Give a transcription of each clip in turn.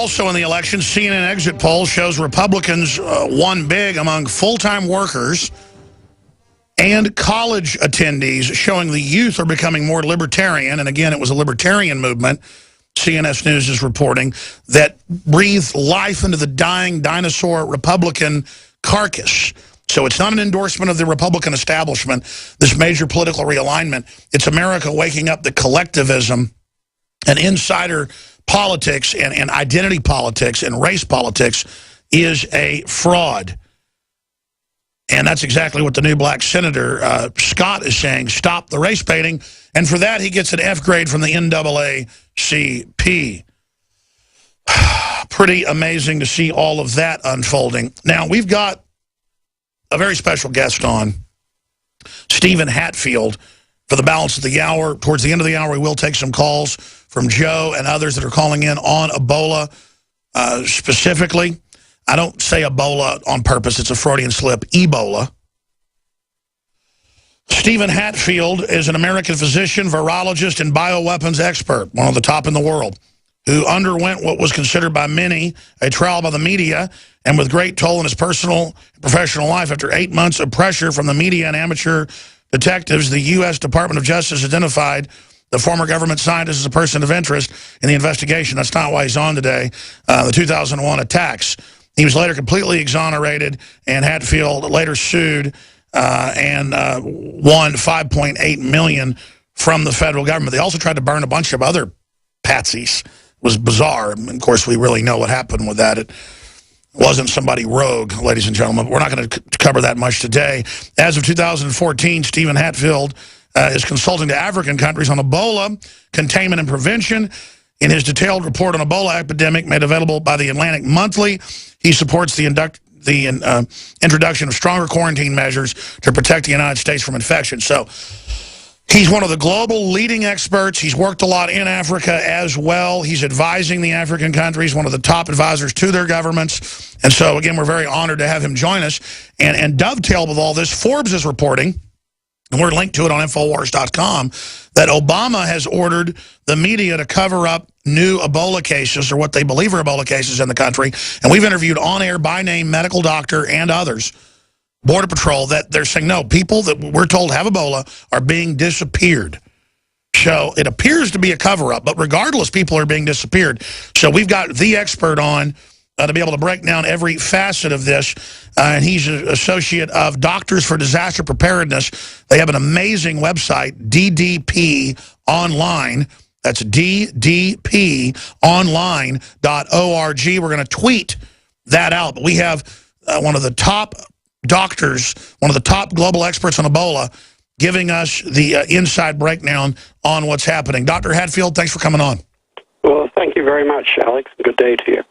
Also in the election, CNN exit poll shows Republicans won big among full-time workers and college attendees, showing the youth are becoming more libertarian. And again, it was a libertarian movement, CNS News is reporting, that breathed life into the dying dinosaur Republican carcass. So it's not an endorsement of the Republican establishment, this major political realignment. It's America waking up to collectivism and insider politics and identity politics and race politics is a fraud. And that's exactly what the new black senator, Scott, is saying. Stop the race baiting. And for that, he gets an F grade from the NAACP. Pretty amazing to see all of that unfolding. Now, we've got a very special guest on, Stephen Hatfill, for the balance of the hour. Towards the end of the hour, we will take some calls from Joe and others that are calling in on Ebola specifically. I don't say Ebola on purpose. It's a Freudian slip. Ebola. Stephen Hatfill is an American physician, virologist, and bioweapons expert, one of the top in the world, who underwent what was considered by many a trial by the media and with great toll in his personal and professional life. After 8 months of pressure from the media and amateur detectives, the U.S. Department of Justice identified the former government scientist as a person of interest in the investigation. That's not why he's on today. The 2001 attacks. He was later completely exonerated, and Hatfill later sued and won $5.8 million from the federal government. They also tried to burn a bunch of other patsies. It was bizarre. And of course, we really know what happened with that. It wasn't somebody rogue, ladies and gentlemen. We're not going to cover that much today. As of 2014, Stephen Hatfill is consulting to African countries on Ebola containment and prevention. In his detailed report on Ebola epidemic made available by the Atlantic Monthly, he supports the introduction of stronger quarantine measures to protect the United States from infection. So he's one of the global leading experts. He's worked a lot in Africa as well. He's advising the African countries, one of the top advisors to their governments. And so, again, we're very honored to have him join us. And dovetail with all this, Forbes is reporting, and we're linked to it on Infowars.com, that Obama has ordered the media to cover up new Ebola cases, or what they believe are Ebola cases in the country. And we've interviewed on-air, by-name medical doctor and others, Border Patrol, that they're saying, no, people that we're told have Ebola are being disappeared. So it appears to be a cover-up, but regardless, people are being disappeared. So we've got the expert on to be able to break down every facet of this. And he's an associate of Doctors for Disaster Preparedness. They have an amazing website, DDP Online. That's ddponline.org. We're going to tweet that out. But we have one of the top doctors, one of the top global experts on Ebola, giving us the inside breakdown on what's happening. Dr. Hatfill, thanks for coming on. Well, thank you very much, Alex. Good day to you.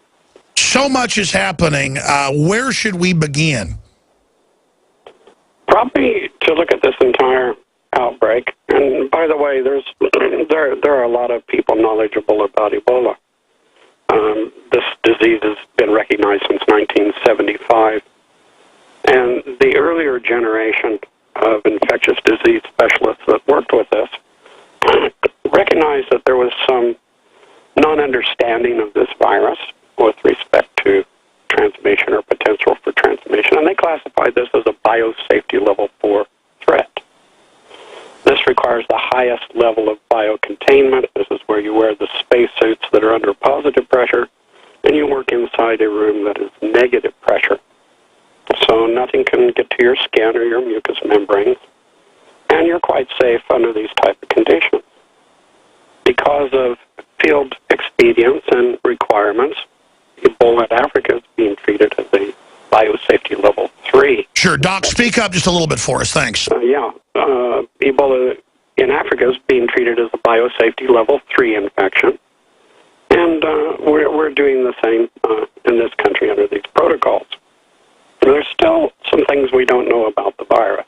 So much is happening. Where should we begin? Probably to look at this entire outbreak. And by the way, there are a lot of people knowledgeable about Ebola. This disease has been recognized since 1975. And the earlier generation of infectious disease specialists that worked with this recognized that there was some non-understanding of this virus with respect to transmission or potential for transmission, and they classified this as a biosafety level 4 threat. This requires the highest level of biocontainment. This is where you wear the spacesuits that are under positive pressure, and you work inside a room that is negative pressure. So nothing can get to your skin or your mucous membranes, and you're quite safe under these type of conditions. Because of field expedients and requirements, Ebola in Africa is being treated as a biosafety level 3. Sure, Doc, speak up just a little bit for us, thanks. Ebola in Africa is being treated as a biosafety level 3 infection, and we're doing the same in this country under these protocols. There's still some things we don't know about the virus,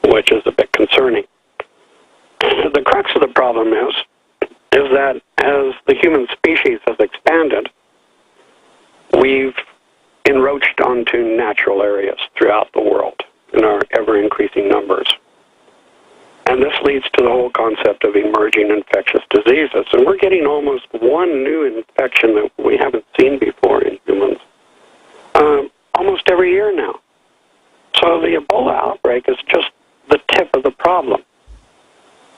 which is a bit concerning. The crux of the problem is that as the human species has expanded, we've encroached onto natural areas throughout the world in our ever-increasing numbers. And And this leads to the whole concept of emerging infectious diseases. And we're getting almost one new infection that we haven't seen before in humans almost every year now. So the Ebola outbreak is just the tip of the problem.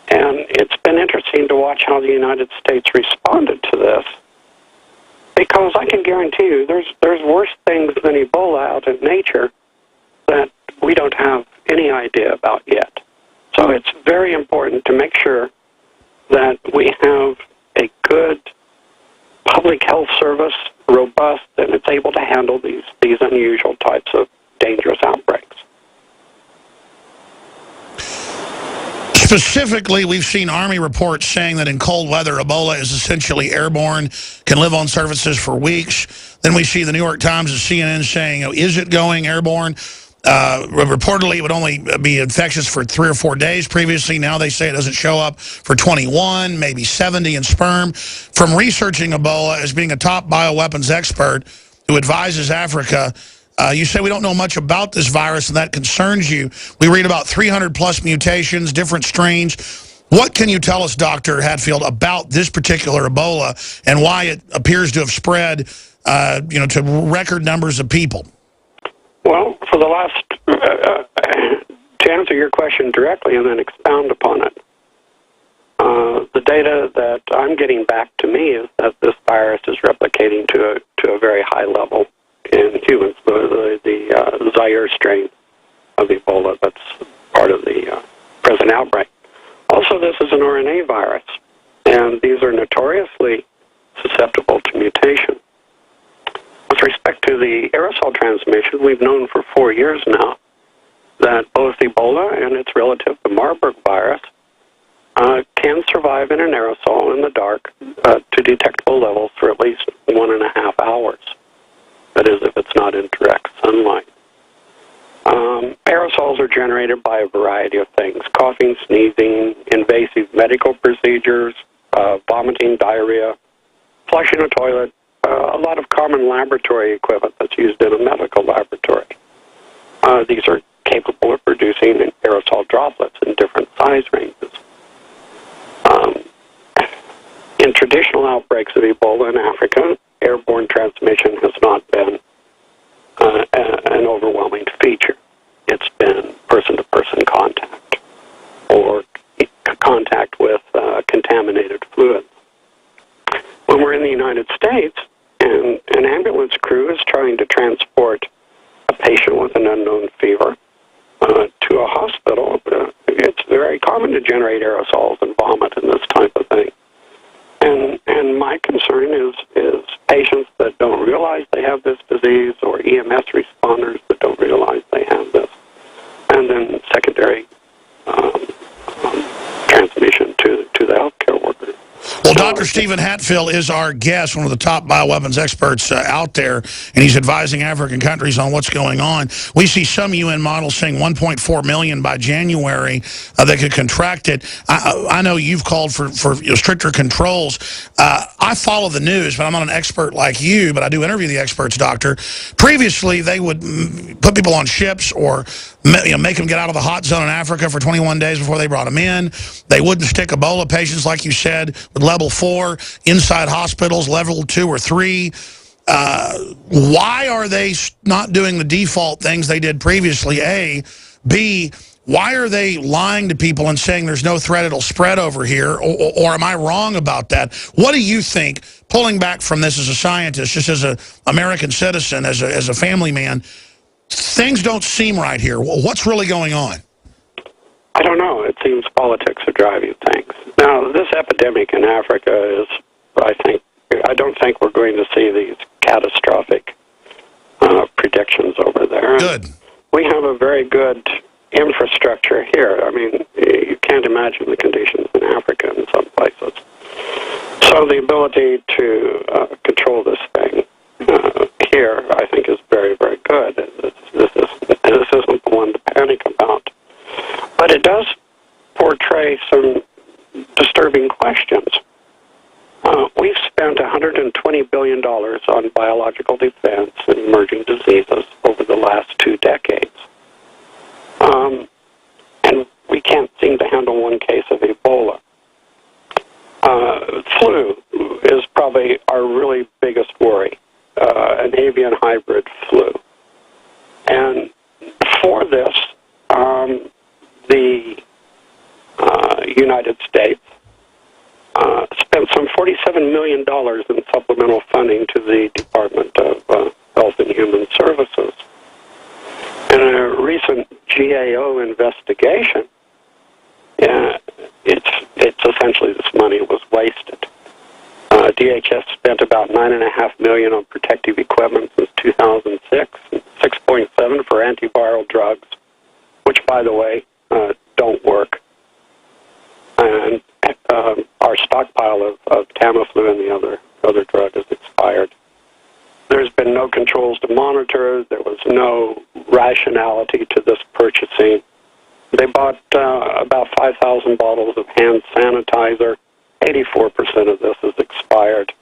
And it's been interesting to watch how the United States responded to this, because I can guarantee you there's worse things than Ebola out in nature that we don't have any idea about yet. So it's very important to make sure that we have a good public health service, robust, and it's able to handle these unusual types of dangerous outbreaks. Specifically, we've seen Army reports saying that in cold weather, Ebola is essentially airborne, can live on surfaces for weeks. Then we see the New York Times and CNN saying, oh, is it going airborne? Reportedly, it would only be infectious for 3 or 4 days previously. Now they say it doesn't show up for 21, maybe 70 in sperm. From researching Ebola as being a top bioweapons expert who advises Africa, you say we don't know much about this virus, and that concerns you. We read about 300-plus mutations, different strains. What can you tell us, Dr. Hatfill, about this particular Ebola and why it appears to have spread, to record numbers of people? Well, for the last, to answer your question directly and then expound upon it, the data that I'm getting back to me is that this virus is replicating to a very high level in humans, the Zaire strain of Ebola that's part of the present outbreak. Also, this is an RNA virus, and these are notoriously susceptible to mutation. With respect to the aerosol transmission, we've known for 4 years now that both Ebola and its relative, the Marburg virus, can survive in an aerosol in the dark to detectable levels for at least 1.5 hours. That is, if it's not in direct sunlight. Aerosols are generated by a variety of things: coughing, sneezing, invasive medical procedures, vomiting, diarrhea, flushing a toilet, a lot of common laboratory equipment that's used in a medical laboratory. These are capable of producing aerosol droplets in different size ranges. In traditional outbreaks of Ebola in Africa, airborne transmission has not been an overwhelming feature. It's been person-to-person contact or contact with contaminated fluids. When we're in the United States and an ambulance crew is trying to transport a patient with an unknown fever to a hospital, it's very common to generate aerosols and vomit and this type of thing. And my concern is patients that don't realize they have this disease, or EMS responders that don't realize they have this, and then secondary transmission to the healthcare workers. Well, Dr. Stephen Hatfill is our guest, one of the top bioweapons experts out there, and he's advising African countries on what's going on. We see some UN models saying 1.4 million by January that could contract it. I know you've called for stricter controls. I follow the news, but I'm not an expert like you, but I do interview the experts, Doctor. Previously, they would put people on ships or make them get out of the hot zone in Africa for 21 days before they brought them in. They wouldn't stick Ebola patients, like you said, with level 4 inside hospitals, level 2 or 3. Why are they not doing the default things they did previously, A? B, why are they lying to people and saying there's no threat, it'll spread over here? Or am I wrong about that? What do you think, pulling back from this as a scientist, just as an American citizen, as a family man, things don't seem right here? What's really going on? I don't know. It seems politics are driving things. Now, this epidemic in Africa is, I don't think we're going to see these catastrophic predictions over there. Good. We have a very good infrastructure here. I mean, you can't imagine the conditions in Africa in some places. So the ability to control this thing here, I think, is very, very good. This isn't the one to panic about. But it does portray some disturbing questions. We've spent $120 billion on biological defense and emerging diseases over the last 2 decades. And we can't see seem to handle one case of Ebola. Flu is probably our really biggest worry, an avian hybrid flu. And for this, the United States spent some $47 million in supplemental funding to the Department of Health and Human Services. In a recent GAO investigation, it's essentially this money was wasted. DHS spent about $9.5 million on protective equipment since 2006, and $6.7 for antiviral drugs, which, by the way, don't work. And our stockpile of Tamiflu and the other drug is expired. There's been no controls to monitor. There was no rationality to this purchasing. They bought about 5,000 bottles of hand sanitizer. 84% of this is expired.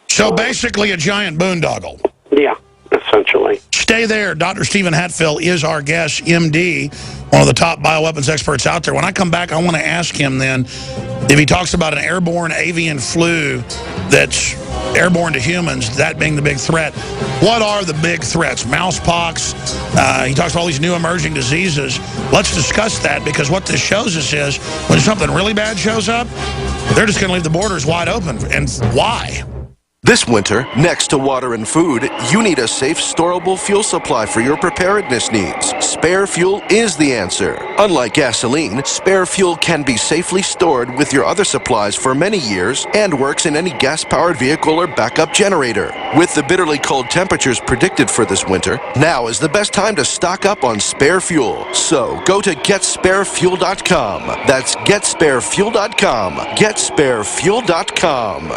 So basically a giant boondoggle. Yeah, essentially. Stay there. Dr. Stephen Hatfill is our guest, MD, one of the top bioweapons experts out there. When I come back, I want to ask him then if he talks about an airborne avian flu that's airborne to humans, that being the big threat. What are the big threats? Mousepox. He talks about all these new emerging diseases. Let's discuss that, because what this shows us is when something really bad shows up, they're just going to leave the borders wide open. And why? This winter, next to water and food, you need a safe, storable fuel supply for your preparedness needs. Spare fuel is the answer. Unlike gasoline, spare fuel can be safely stored with your other supplies for many years and works in any gas-powered vehicle or backup generator. With the bitterly cold temperatures predicted for this winter, now is the best time to stock up on spare fuel. So, go to GetSpareFuel.com. That's GetSpareFuel.com. GetSpareFuel.com.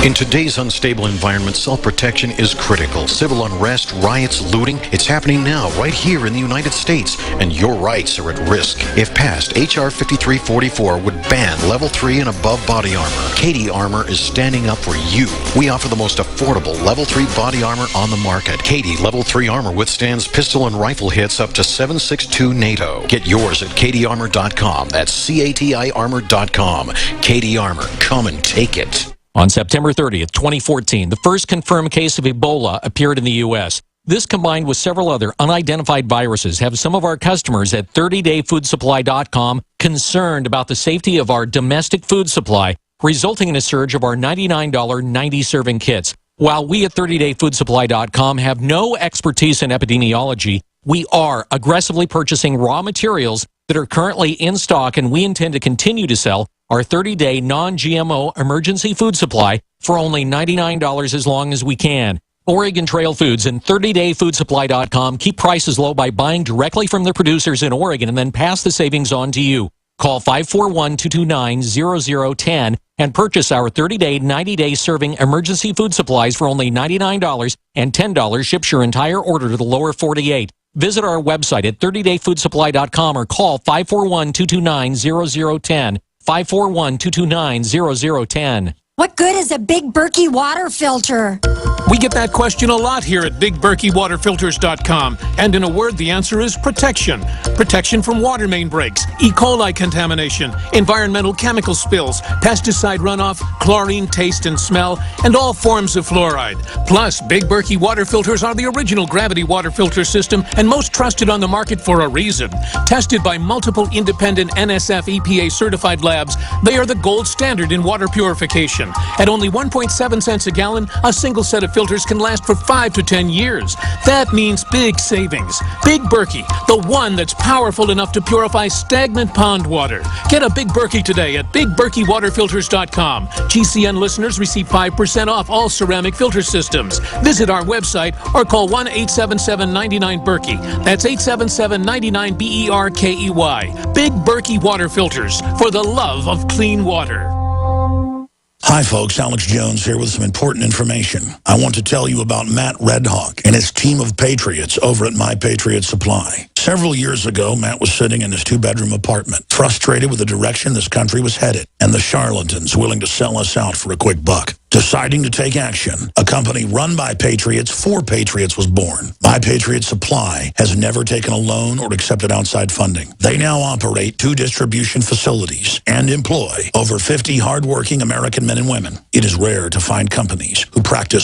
In today's unstable environment, self-protection is critical. Civil unrest, riots, looting, it's happening now right here in the United States, and your rights are at risk. If passed, H.R. 5344 would ban Level 3 and above body armor. Katie Armor is standing up for you. We offer the most affordable Level 3 body armor on the market. Katie Level 3 armor withstands pistol and rifle hits up to 7.62 NATO. Get yours at katiearmor.com. That's CATI armor.com. Katie Armor, come and take it. On September 30th, 2014, the first confirmed case of Ebola appeared in the U.S. This, combined with several other unidentified viruses, have some of our customers at 30dayfoodsupply.com concerned about the safety of our domestic food supply, resulting in a surge of our $99 90-serving kits. While we at 30dayfoodsupply.com have no expertise in epidemiology, we are aggressively purchasing raw materials that are currently in stock, and we intend to continue to sell our 30-day non-GMO emergency food supply for only $99 as long as we can. Oregon Trail Foods and 30dayfoodsupply.com keep prices low by buying directly from the producers in Oregon and then pass the savings on to you. Call 541-229-0010 and purchase our 30-day, 90-day serving emergency food supplies for only $99, and $10 ships your entire order to the lower 48. Visit our website at 30dayfoodsupply.com or call 541-229-0010. 541-229-0010. What good is a Big Berkey water filter? We get that question a lot here at BigBerkeyWaterFilters.com. And in a word, the answer is protection. Protection from water main breaks, E. coli contamination, environmental chemical spills, pesticide runoff, chlorine taste and smell, and all forms of fluoride. Plus, Big Berkey water filters are the original gravity water filter system and most trusted on the market for a reason. Tested by multiple independent NSF EPA certified labs, they are the gold standard in water purification. At only 1.7 cents a gallon, a single set of filters can last for 5 to 10 years. That means big savings. Big Berkey, the one that's powerful enough to purify stagnant pond water. Get a Big Berkey today at BigBerkeyWaterFilters.com. GCN listeners receive 5% off all ceramic filter systems. Visit our website or call 1-877-99-BERKEY. That's 877-99-BERKEY. Big Berkey Water Filters, for the love of clean water. Hi, folks. Alex Jones here with some important information. I want to tell you about Matt Redhawk and his team of patriots over at My Patriot Supply. Several years ago, Matt was sitting in his 2-bedroom apartment, frustrated with the direction this country was headed, and the charlatans willing to sell us out for a quick buck. Deciding to take action, a company run by patriots for patriots was born. My Patriot Supply has never taken a loan or accepted outside funding. They now operate 2 distribution facilities and employ over 50 hardworking American men and women. It is rare to find companies who practice